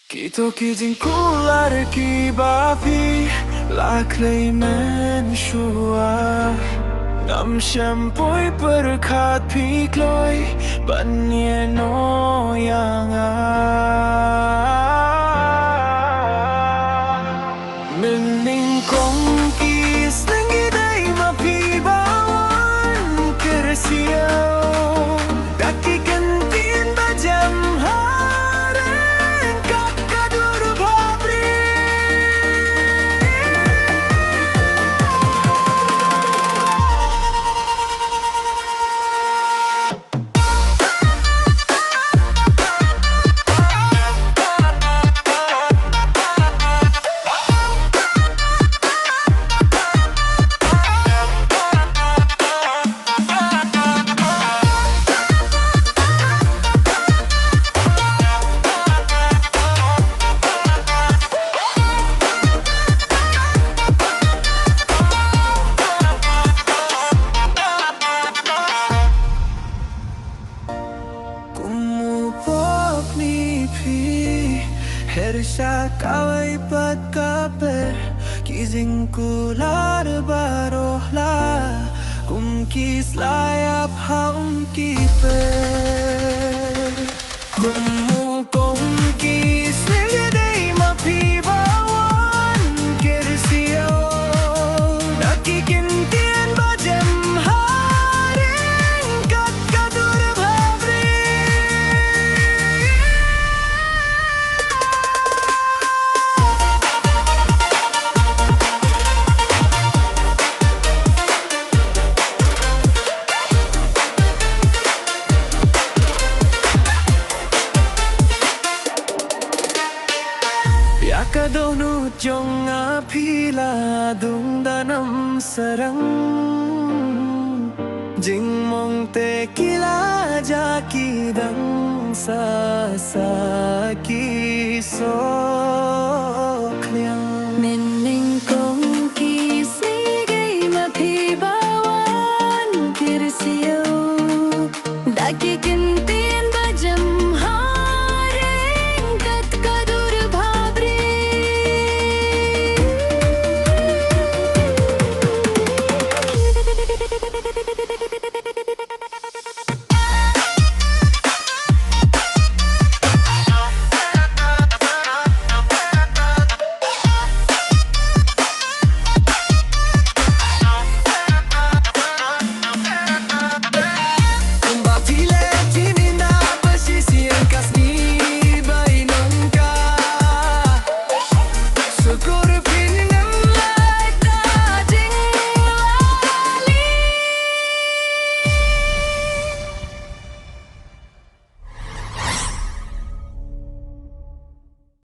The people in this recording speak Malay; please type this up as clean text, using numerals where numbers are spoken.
Kito kizingkular ki bafi laklay menshua Ngam siyempo'y berkat pikloy Banyeno yang Mening kong kis Sngi day mapibawan Kersiyaw Daki kentin bajam Hareng kakadur babri Hersa kawai pat kaper Kizing kular barohla Kum kis layap haum kiper Kum kis nilidai mapibawan Kersiyaw Nakikintian bajam haring Kakadur babri Yakadonu jong apila dung danam sarang Jing mong tequila jaki dang sa Khasi Song